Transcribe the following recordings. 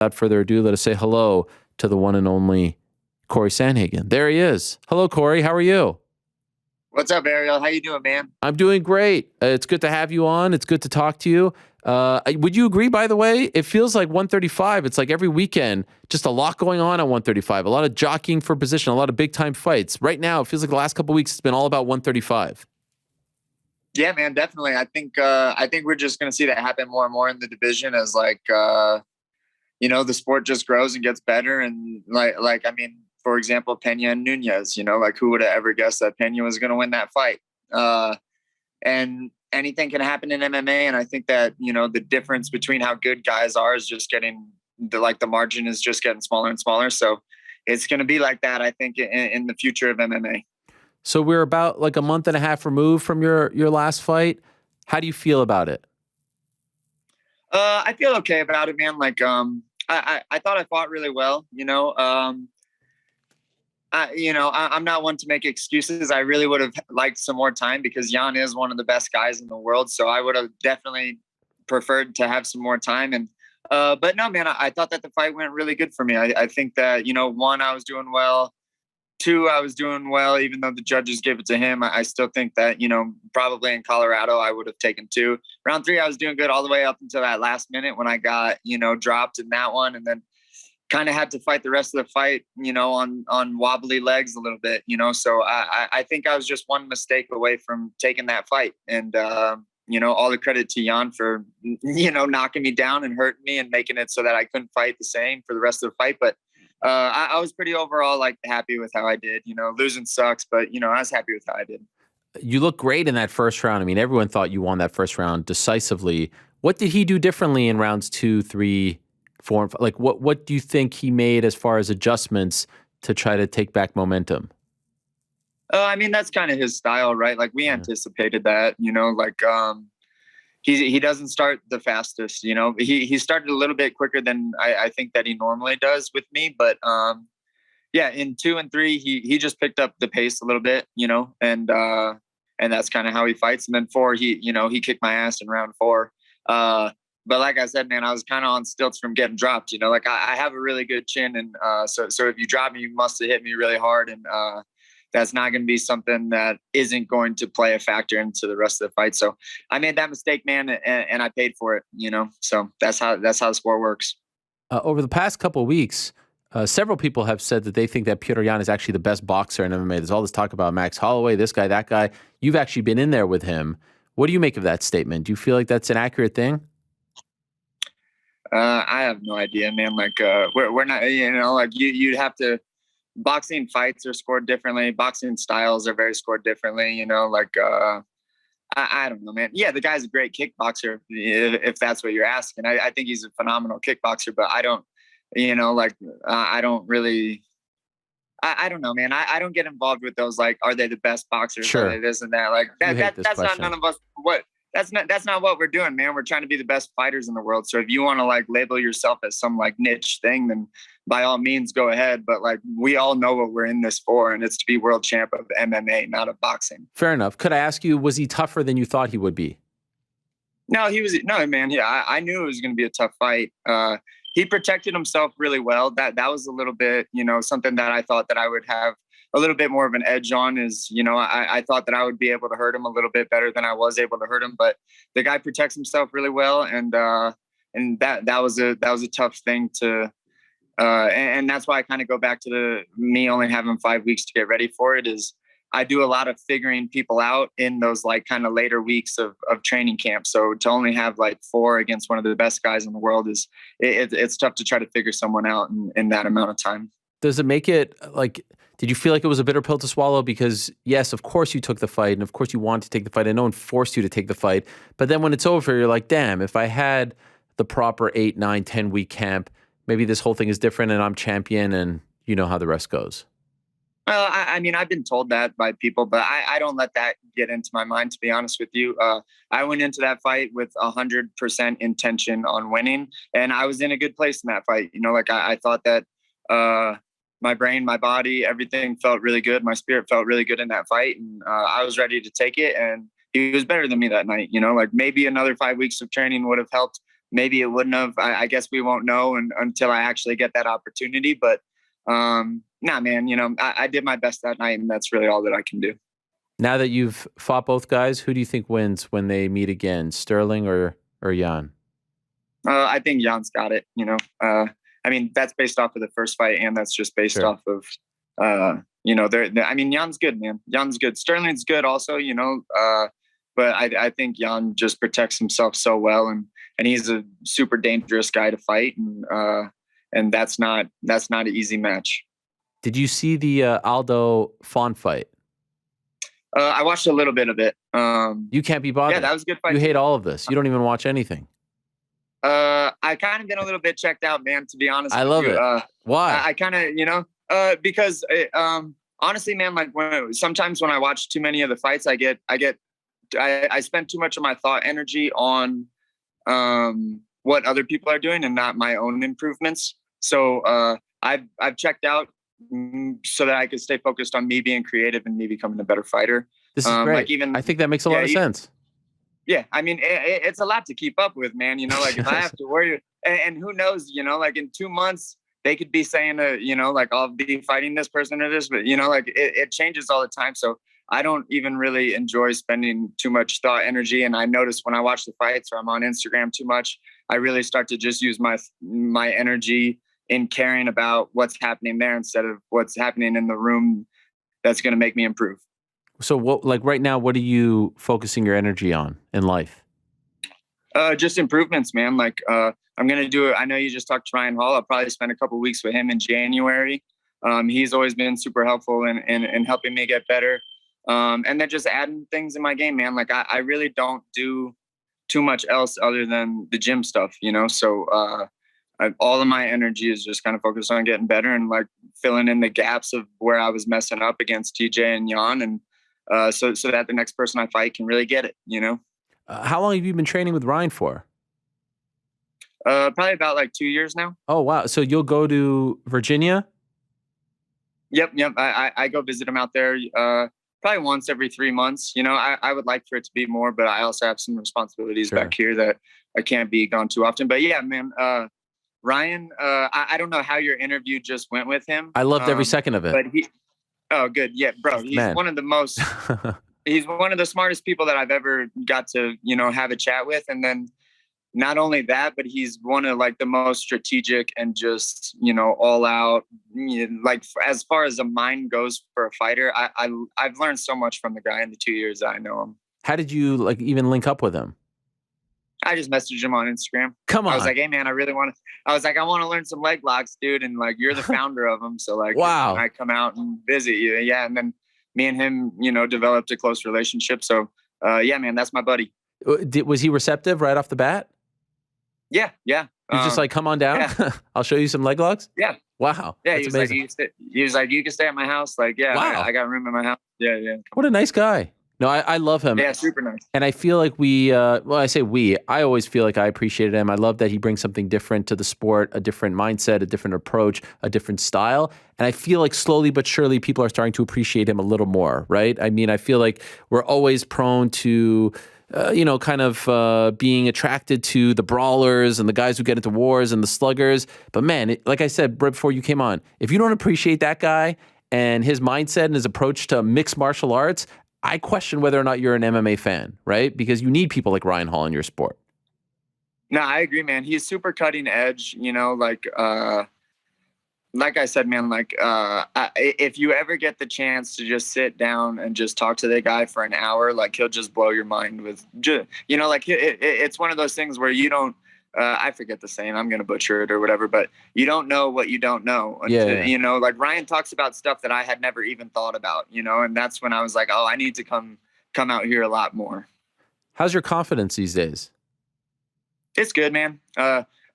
Without further ado, let us say hello to the one and only Cory Sandhagen. There he is. Hello, Cory. How are you? What's up, Ariel? How you doing, man? I'm doing great. It's good to have you on. It's good to talk to you. Would you agree, by the way? It feels like 135. It's like every weekend, just a lot going on at 135. A lot of jockeying for position, a lot of big-time fights. Right now, it feels like the last couple of weeks, it's been all about 135. Yeah, man, definitely. I think we're just going to see that happen more and more in the division as the sport just grows and gets better. And for example, Pena and Nunez, who would have ever guessed that Pena was going to win that fight? And anything can happen in MMA. And I think that, the difference between how good guys are is just getting the margin is just getting smaller and smaller. So it's going to be like that, I think, in the future of MMA. So we're about like a month and a half removed from your last fight. How do you feel about it? I feel okay about it, man. I thought I fought really well, I'm not one to make excuses. I really would have liked some more time because Yan is one of the best guys in the world. So I would have definitely preferred to have some more time. And, but no, man, I thought that the fight went really good for me. I think that, one, I was doing well. Two, I was doing well, even though the judges gave it to him. I still think that, probably in Colorado, I would have taken two. Round three, I was doing good all the way up until that last minute when I got, dropped in that one. And then kind of had to fight the rest of the fight, on wobbly legs a little bit, So I think I was just one mistake away from taking that fight. And, all the credit to Yan for, knocking me down and hurting me and making it so that I couldn't fight the same for the rest of the fight. But I was pretty overall happy with how I did. Losing sucks, but I was happy with how I did. You look great in that first round. I mean, everyone thought you won that first round decisively. What did he do differently in rounds 2, 3, 4, and 5? What do you think he made as far as adjustments to try to take back momentum? That's kind of his style, right? We anticipated that. He doesn't start the fastest, he started a little bit quicker than I think that he normally does with me. But in 2 and 3, he just picked up the pace a little bit, and that's kind of how he fights. And then 4, he kicked my ass in round 4. But like I said, man, I was kind of on stilts from getting dropped, I have a really good chin. And so if you drop me, you must have hit me really hard. And that's not going to be something that isn't going to play a factor into the rest of the fight. So I made that mistake, man, and I paid for it, So that's how the sport works. Over the past couple of weeks, several people have said that they think that Petr Yan is actually the best boxer in MMA. There's all this talk about Max Holloway, this guy, that guy. You've actually been in there with him. What do you make of that statement? Do you feel like that's an accurate thing? I have no idea, man. We're not, you'd have to. Boxing fights are scored differently. Boxing styles are very scored differently. I don't know, man. Yeah, the guy's a great kickboxer, if that's what you're asking. I think he's a phenomenal kickboxer, but I don't, I don't really. I don't know, man. I don't get involved with those. Are they the best boxers? Sure. Are they this and that? That's not none of us. That's not what we're doing, man. We're trying to be the best fighters in the world. So if you want to label yourself as some niche thing, then by all means go ahead. But we all know what we're in this for, and it's to be world champ of MMA, not of boxing. Fair enough. Could I ask you, was he tougher than you thought he would be? No, man. Yeah, I knew it was going to be a tough fight. He protected himself really well. That was a little bit, something that I thought that I would have a little bit more of an edge on is, I thought that I would be able to hurt him a little bit better than I was able to hurt him, but the guy protects himself really well. And that was a tough thing to, and that's why I kind of go back to me only having 5 weeks to get ready for it is I do a lot of figuring people out in those kind of later weeks of training camp. So to only have 4 against one of the best guys in the world is it's tough to try to figure someone out in that amount of time. Does it make it did you feel like it was a bitter pill to swallow? Because yes, of course you took the fight and of course you wanted to take the fight and no one forced you to take the fight. But then when it's over, you're like, damn, if I had the proper 8, 9, 10 week camp, maybe this whole thing is different and I'm champion and you know how the rest goes. Well, I've been told that by people, but I don't let that get into my mind, to be honest with you. I went into that fight with 100% intention on winning, and I was in a good place in that fight. I thought that my brain, my body, everything felt really good. My spirit felt really good in that fight, and I was ready to take it, and he was better than me that night. Maybe another 5 weeks of training would have helped, maybe it wouldn't have. I guess we won't know until I actually get that opportunity. But nah, man, I did my best that night, and that's really all that I can do. Now that you've fought both guys, who do you think wins when they meet again, Sterling or Yan? I think Jan's got it. I mean, that's based off of the first fight, and that's just based off of, I mean, Jan's good, man. Jan's good. Sterling's good also, but I think Yan just protects himself so well, and he's a super dangerous guy to fight, and that's not an easy match. Did you see the Aldo Fawn fight? I watched a little bit of it. You can't be bothered. Yeah, that was a good fight. You hate all of this. You don't even watch anything. I kind of been a little bit checked out, man, to be honest. I love it. Why? I kind of, because honestly, man, like sometimes when I watch too many of the fights, I spend too much of my thought energy on what other people are doing and not my own improvements. So I've checked out so that I could stay focused on me being creative and me becoming a better fighter. This is great. I think that makes a lot of sense. Yeah, I mean, it's a lot to keep up with, man. Like if I have to worry, and who knows, like in 2 months, they could be saying, like I'll be fighting this person or this, but like it changes all the time. So I don't even really enjoy spending too much thought energy. And I notice when I watch the fights or I'm on Instagram too much, I really start to just use my energy in caring about what's happening there instead of what's happening in the room that's going to make me improve. So what, like right now, what are you focusing your energy on in life? Just improvements, man. Like, I'm going to do it. I know you just talked to Ryan Hall. I'll probably spend a couple of weeks with him in January. He's always been super helpful in helping me get better. And then just adding things in my game, man. Like I really don't do too much else other than the gym stuff, So, all of my energy is just kind of focused on getting better and like filling in the gaps of where I was messing up against TJ and Yan. And, so that the next person I fight can really get it, How long have you been training with Ryan for? Probably about like 2 years now. Oh, wow. So you'll go to Virginia? Yep. I go visit him out there, probably once every 3 months. I would like for it to be more, but I also have some responsibilities back here that I can't be gone too often. But yeah, man, Ryan, I don't know how your interview just went with him. I loved every second of it. But oh, good. Yeah, bro. He's one of the most, he's one of the smartest people that I've ever got to, have a chat with. And then not only that, but he's one of like the most strategic and just, all out, like as far as a mind goes for a fighter, I've learned so much from the guy in the 2 years that I know him. How did you like even link up with him? I just messaged him on Instagram. Come on. I was like, hey man, I want to learn some leg locks, dude. And like, you're the founder of them. So like, wow. I come out and visit you. Yeah. And then me and him, developed a close relationship. So, yeah, man, that's my buddy. Was he receptive right off the bat? Yeah. Yeah. He's just like, come on down. Yeah. I'll show you some leg locks. Yeah. Wow. Yeah. He was like, you can stay at my house. Like, yeah, wow. I got room in my house. Yeah. Yeah. What a nice guy. No, I love him. Yeah, super nice. And I feel like I always feel like I appreciated him. I love that he brings something different to the sport, a different mindset, a different approach, a different style. And I feel like slowly but surely people are starting to appreciate him a little more, right? I mean, I feel like we're always prone to, being attracted to the brawlers and the guys who get into wars and the sluggers. But man, like I said right before you came on, if you don't appreciate that guy and his mindset and his approach to mixed martial arts, I question whether or not you're an MMA fan, right? Because you need people like Ryan Hall in your sport. No, I agree, man. He's super cutting edge, like I said, man, if you ever get the chance to just sit down and just talk to the guy for an hour, like he'll just blow your mind with, it's one of those things where you don't, I forget the saying, I'm going to butcher it or whatever, but you don't know what you don't know. Until, like Ryan talks about stuff that I had never even thought about, and that's when I was like, oh, I need to come out here a lot more. How's your confidence these days? It's good, man.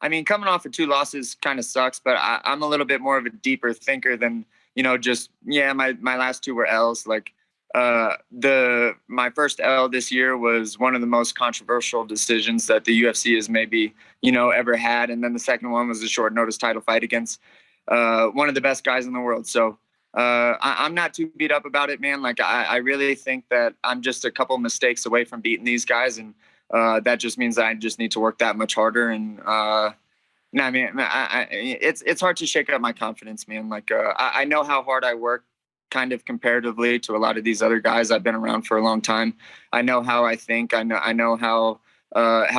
I mean, coming off of 2 losses kind of sucks, but I'm a little bit more of a deeper thinker than, my last 2 were L's. Like, my first L this year was one of the most controversial decisions that the UFC has maybe, ever had. And then the second one was a short notice title fight against, one of the best guys in the world. So, I'm not too beat up about it, man. Like I really think that I'm just a couple mistakes away from beating these guys. And, that just means that I just need to work that much harder. And no, I mean, it's hard to shake up my confidence, man. Like I know how hard I work, kind of comparatively to a lot of these other guys. I've been around for a long time. I know how I think. I know how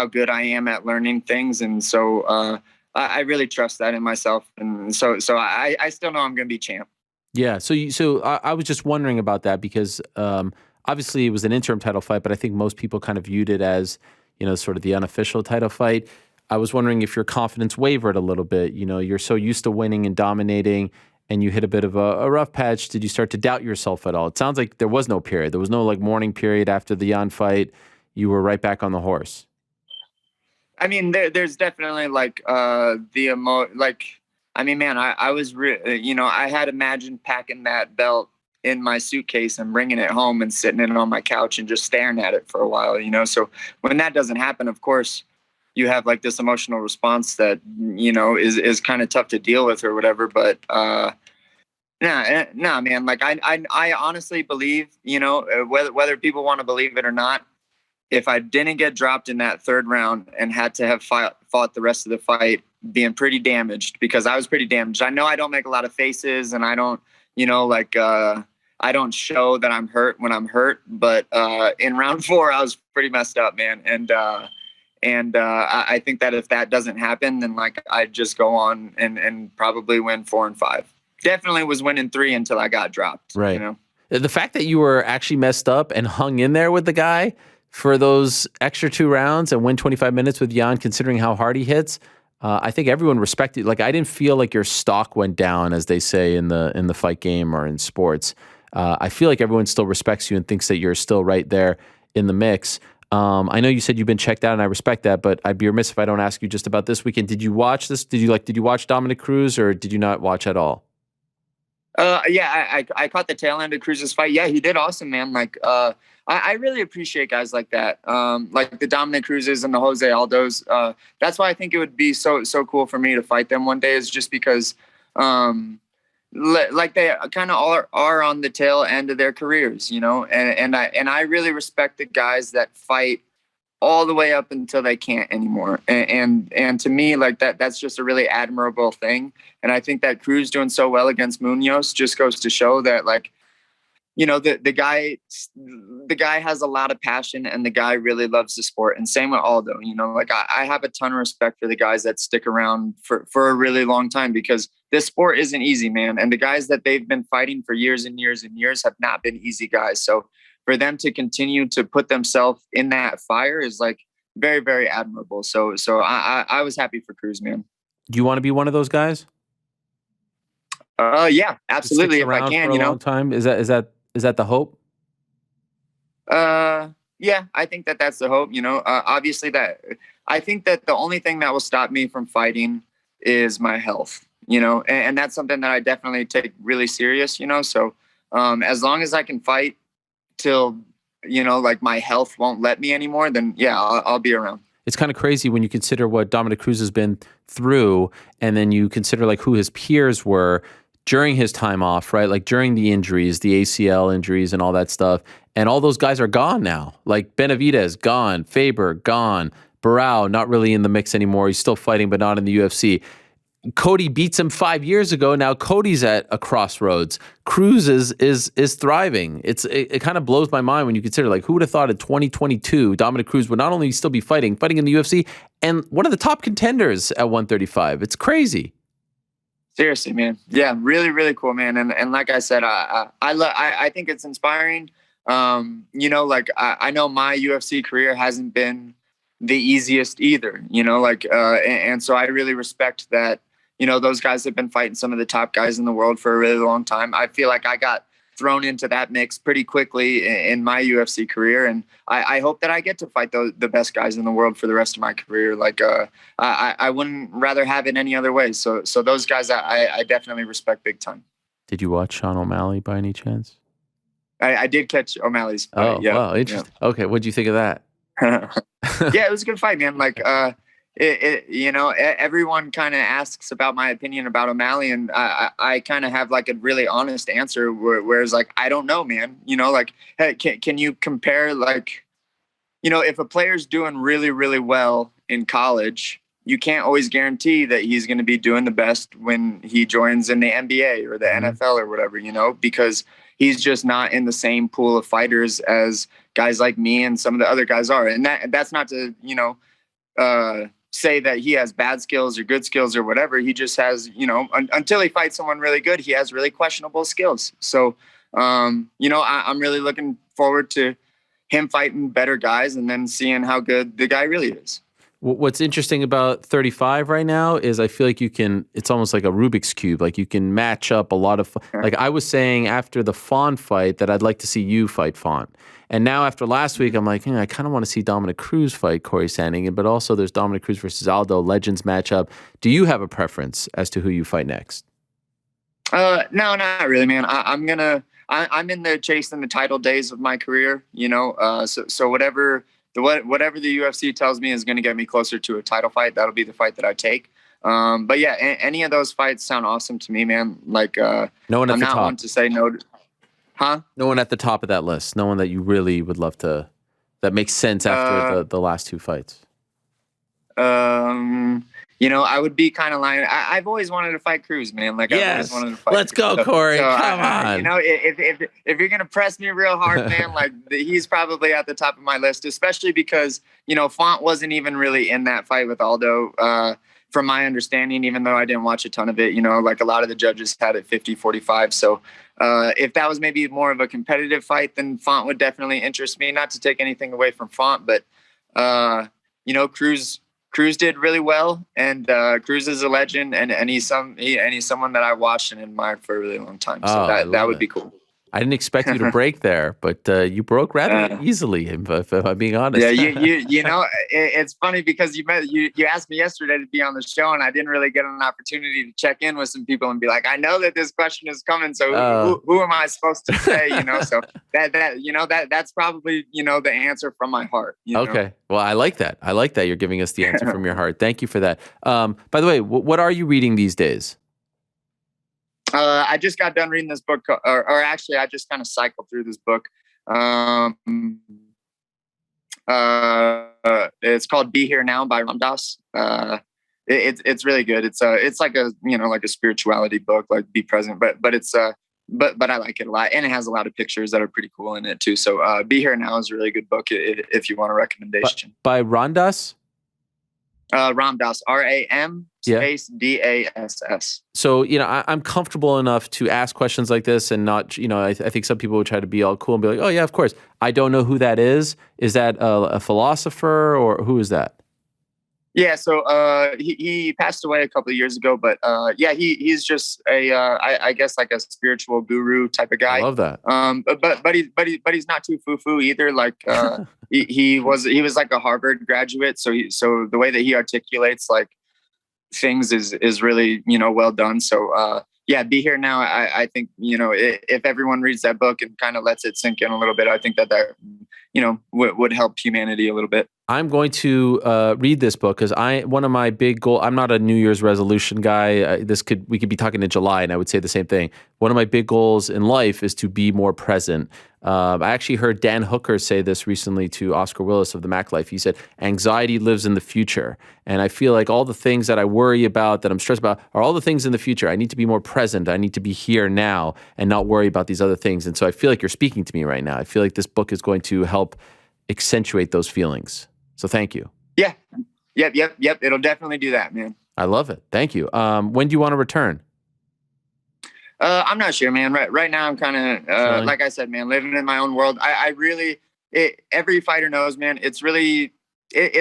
good I am at learning things, and so I really trust that in myself. And so I still know I'm going to be champ. Yeah. So I was just wondering about that because obviously it was an interim title fight, but I think most people kind of viewed it as, sort of the unofficial title fight. I was wondering if your confidence wavered a little bit. You're so used to winning and dominating, and you hit a bit of a rough patch. Did you start to doubt yourself at all? It sounds like there was no period. There was no like mourning period after the Yan fight. You were right back on the horse. I mean, there's definitely like I mean, man, I was, I had imagined packing that belt in my suitcase and bringing it home and sitting it on my couch and just staring at it for a while, So when that doesn't happen, of course, you have like this emotional response that, is kind of tough to deal with or whatever. But nah, man, like I honestly believe, whether people want to believe it or not, if I didn't get dropped in that third round and had to have fought the rest of the fight being pretty damaged, because I was pretty damaged. I know I don't make a lot of faces and I don't, I don't show that I'm hurt when I'm hurt, but in round 4, I was pretty messed up, man. And I think that if that doesn't happen, then like I'd just go on and probably win 4 and 5. Definitely was winning 3 until I got dropped. Right. The fact that you were actually messed up and hung in there with the guy for those extra 2 rounds and win 25 minutes with Yan, considering how hard he hits, I think everyone respected. Like I didn't feel like your stock went down, as they say in the fight game or in sports. I feel like everyone still respects you and thinks that you're still right there in the mix. I know you said you've been checked out, and I respect that, but I'd be remiss if I don't ask you just about this weekend. Did you watch this? Did you watch Dominick Cruz, or did you not watch at all? Yeah, I caught the tail end of Cruz's fight. Yeah, he did awesome, man. Like, I really appreciate guys like that. Like the Dominick Cruzes and the Jose Aldos. That's why I think it would be so cool for me to fight them one day, is just because, like they kind of all are on the tail end of their careers, and I really respect the guys that fight all the way up until they can't anymore. And to me, like that's just a really admirable thing. And I think that Cruz doing so well against Munoz just goes to show that, like, the guy has a lot of passion, and the guy really loves the sport. And same with Aldo, like I have a ton of respect for the guys that stick around for a really long time, because this sport isn't easy, man. And the guys that they've been fighting for years and years and years have not been easy guys. So for them to continue to put themselves in that fire is like very, very admirable. So I was happy for Cruz, man. Do you want to be one of those guys? Yeah, absolutely. If I can, for a long time. Is that the hope? Yeah, I think that's the hope. Obviously I think that the only thing that will stop me from fighting is my health. And that's something that I definitely take really serious. So as long as I can fight till like my health won't let me anymore, then yeah, I'll be around. It's kind of crazy when you consider what Dominick Cruz has been through, and then you consider like who his peers were during his time off, right? Like during the injuries, the ACL injuries and all that stuff. And all those guys are gone now. Like Benavidez, gone. Faber, gone. Barao, not really in the mix anymore. He's still fighting, but not in the UFC. Cody beats him 5 years ago. Now Cody's at a crossroads. Cruz is thriving. It kind of blows my mind when you consider, like, who would have thought in 2022 Dominick Cruz would not only still be fighting in the UFC, and one of the top contenders at 135. It's crazy. Seriously, man. Yeah, really, really cool, man. And like I said, I think it's inspiring. Like I know my UFC career hasn't been the easiest either, and so I really respect that. Those guys have been fighting some of the top guys in the world for a really long time. I feel like I got thrown into that mix pretty quickly in my UFC career. And I hope that I get to fight the best guys in the world for the rest of my career. Like, I wouldn't rather have it any other way. So those guys, I definitely respect big time. Did you watch Sean O'Malley by any chance? I did catch O'Malley's fight. Oh, yeah, wow. Interesting. Yeah. Okay. What'd you think of that? Yeah, it was a good fight, man. Like, everyone kind of asks about my opinion about O'Malley, and I kind of have like a really honest answer, whereas like, I don't know, man. Like, hey, can you compare like if a player's doing really, really well in college, you can't always guarantee that he's going to be doing the best when he joins in the NBA or the NFL or whatever, because he's just not in the same pool of fighters as guys like me and some of the other guys are. And that's not to, say that he has bad skills or good skills or whatever. He just has, until he fights someone really good, he has really questionable skills. So, I'm really looking forward to him fighting better guys and then seeing how good the guy really is. What's interesting about 35 right now is I feel like it's almost like a Rubik's Cube. Like you can match up a lot of, like I was saying after the Font fight that I'd like to see you fight Font. And now after last week, I'm like, I kind of want to see Dominick Cruz fight Cory Sandhagen, but also there's Dominick Cruz versus Aldo, Legends matchup. Do you have a preference as to who you fight next? No, not really, man. I'm in the chasing the title days of my career, so whatever the UFC tells me is going to get me closer to a title fight, that'll be the fight that I take. But yeah, any of those fights sound awesome to me, man. Like, no one at I'm the not top. one to say no. Huh? No one at the top of that list. No one that you really would love to, that makes sense after the last two fights. I would be kind of lying. I've always wanted to fight Cruz, man. Like, yes. I've always wanted to fight. Let's go, Cory. Come on. If you're gonna press me real hard, man, like he's probably at the top of my list, especially because Font wasn't even really in that fight with Aldo. From my understanding, even though I didn't watch a ton of it, like a lot of the judges had it 50-45. So if that was maybe more of a competitive fight, then Font would definitely interest me. Not to take anything away from Font, but Cruz did really well, and Cruz is a legend, and he's someone that I watched and admired for a really long time. So that would be cool. I didn't expect you to break there, but you broke rather easily, if I'm being honest. Yeah, it's funny because you asked me yesterday to be on the show, and I didn't really get an opportunity to check in with some people and be like, I know that this question is coming, so who am I supposed to say? So that's probably the answer from my heart. Okay, well, I like that. You're giving us the answer from your heart. Thank you for that. By the way, what are you reading these days? I just got done reading this book, or actually, I just kind of cycled through this book. It's called "Be Here Now" by Ram Dass. It's really good. It's like a like a spirituality book, like be present. But it's but I like it a lot, and it has a lot of pictures that are pretty cool in it too. So "Be Here Now" is a really good book if you want a recommendation. By Ram Dass? Ram Dass, RAM space DASS. So, I'm comfortable enough to ask questions like this and not, I think some people would try to be all cool and be like, oh yeah, of course. I don't know who that is. Is that a philosopher, or who is that? Yeah, so he passed away a couple of years ago, but he's just I guess like a spiritual guru type of guy. I love that. But he's not too foo-foo either. Like he was like a Harvard graduate, so the way that he articulates like things is really well done. So Be Here Now. I think if everyone reads that book and kind of lets it sink in a little bit, I think that would help humanity a little bit. I'm going to read this book because one of my big goals. I'm not a New Year's resolution guy. We could be talking in July, and I would say the same thing. One of my big goals in life is to be more present. I actually heard Dan Hooker say this recently to Oscar Willis of the Mac Life. He said, "Anxiety lives in the future," and I feel like all the things that I worry about, that I'm stressed about, are all the things in the future. I need to be more present. I need to be here now and not worry about these other things. And so I feel like you're speaking to me right now. I feel like this book is going to help accentuate those feelings. So thank you. Yeah. Yep. It'll definitely do that, man. I love it. Thank you. When do you want to return? I'm not sure, man. Right now, I'm kind of, like I said, man, living in my own world. I really, every fighter knows, man, it's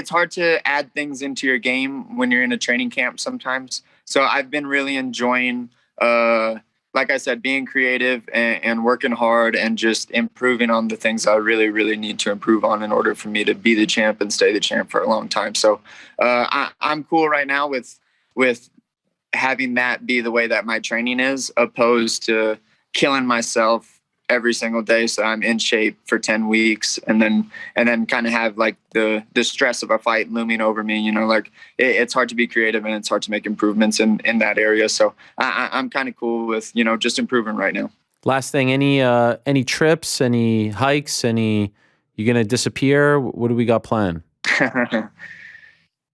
hard to add things into your game when you're in a training camp sometimes. So I've been really enjoying, like I said, being creative and working hard and just improving on the things I really, really need to improve on in order for me to be the champ and stay the champ for a long time. So I'm cool right now with having that be the way that my training is, opposed to killing myself every single day so I'm in shape for 10 weeks and then kind of have like the stress of a fight looming over me. Like it's hard to be creative and it's hard to make improvements in that area. So I'm kind of cool with just improving right now. Last thing, any trips, any hikes, any You gonna disappear? What do we got planned?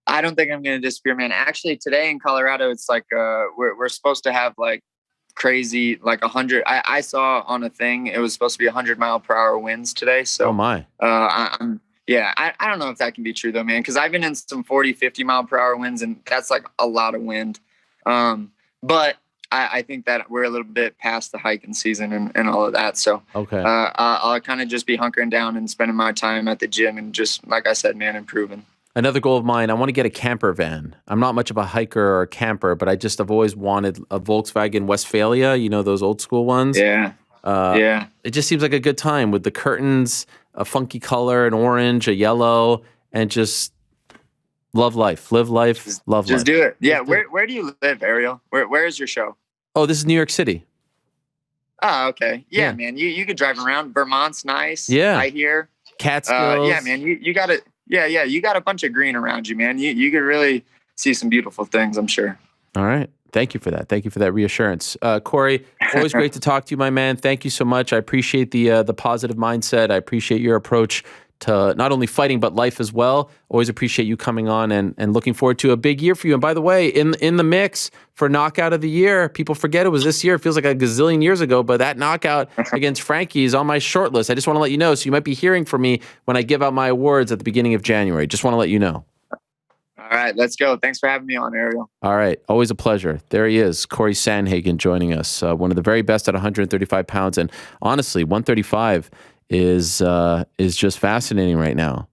I don't think I'm gonna disappear, man. Actually, today in Colorado, it's like we're supposed to have like crazy like 100. I saw on a thing it was supposed to be 100-mile-per-hour winds today. So Oh my. I don't know if that can be true though, man, because I've been in some 40, 50-mile-per-hour winds, and that's like a lot of wind. But I think that we're a little bit past the hiking season and all of that. So Okay. I'll kind of just be hunkering down and spending my time at the gym and just, like I said, man, improving. Another goal of mine, I want to get a camper van. I'm not much of a hiker or a camper, but I've always wanted a Volkswagen Westphalia, you know, those old school ones. Yeah. Yeah. It just seems like a good time with the curtains, a funky color, an orange, a yellow, and just love life, live life, love life. Just do it. Yeah. Where do you live, Ariel? Where is your show? Oh, this is New York City. Oh, okay. Yeah, Yeah. man. You could drive around. Vermont's nice. Yeah. I hear. Catskills. Yeah, man. You got it. Yeah. You got a bunch of green around you, man. You could really see some beautiful things, I'm sure. All right. Thank you for that. Thank you for that reassurance. Cory, always great to talk to you, my man. Thank you so much. I appreciate the positive mindset. I appreciate your approach to not only fighting, but life as well. Always appreciate you coming on and looking forward to a big year for you. And by the way, in the mix for knockout of the year, people forget it was this year. It feels like a gazillion years ago, but that knockout against Frankie is on my short list. I just want to let you know. So you might be hearing from me when I give out my awards at the beginning of January. Just want to let you know. All right, let's go. Thanks for having me on, Ariel. All right. Always a pleasure. There he is, Cory Sandhagen joining us. One of the very best at 135 pounds. And honestly, 135 is just fascinating right now.